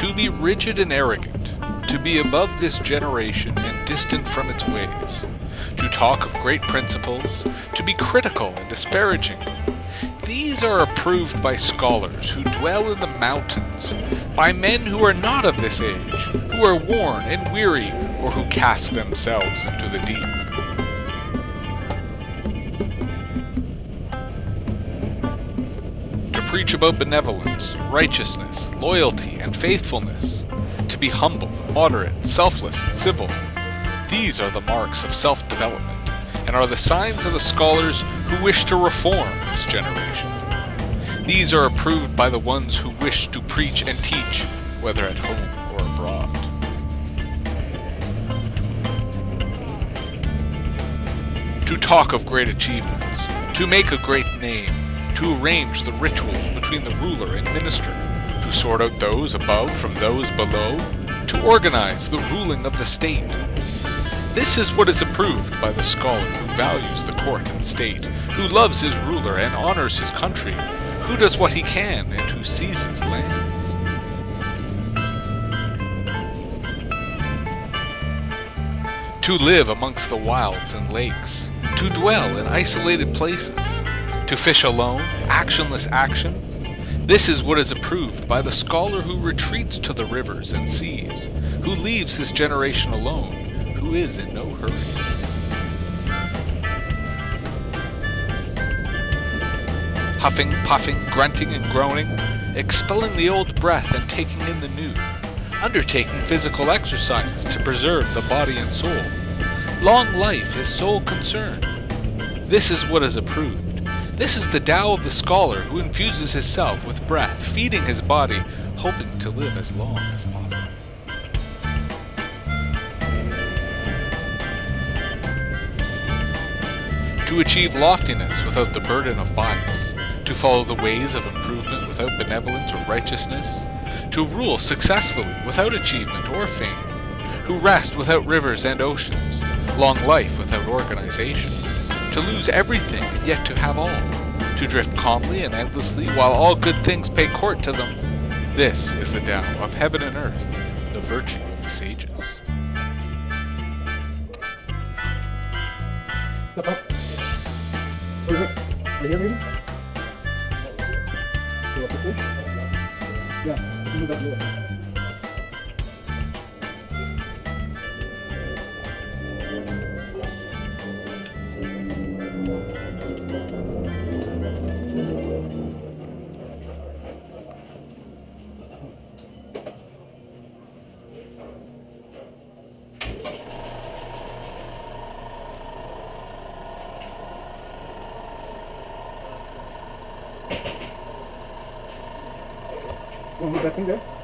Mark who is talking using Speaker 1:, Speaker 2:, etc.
Speaker 1: to be rigid and arrogant, to be above this generation and distant from its ways, to talk of great principles, to be critical and disparaging. These are approved by scholars who dwell in the mountains, by men who are not of this age, who are worn and weary, or who cast themselves into the deep. To preach about benevolence, righteousness, loyalty, and faithfulness, to be humble, moderate, selfless, and civil. These are the marks of self-development, and are the signs of the scholars who wish to reform this generation. These are approved by the ones who wish to preach and teach, whether at home or abroad. To talk of great achievements, to make a great name, to arrange the rituals between the ruler and minister, to sort out those above from those below, to organize the ruling of the state. This is what is approved by the scholar who values the court and state, who loves his ruler and honors his country, who does what he can and who seizes lands. To live amongst the wilds and lakes, to dwell in isolated places, to fish alone, actionless action. This is what is approved by the scholar who retreats to the rivers and seas, who leaves his generation alone, who is in no hurry. Huffing, puffing, grunting, and groaning, expelling the old breath and taking in the new, undertaking physical exercises to preserve the body and soul. Long life is sole concern. This is what is approved. This is the Tao of the scholar who infuses his self with breath, feeding his body, hoping to live as long as possible. To achieve loftiness without the burden of bias, to follow the ways of improvement without benevolence or righteousness, to rule successfully without achievement or fame, who rest without rivers and oceans, long life without organization, to lose everything and yet to have all, to drift calmly and endlessly while all good things pay court to them. This is the Tao of heaven and earth, the virtue of the sages.
Speaker 2: Back in there.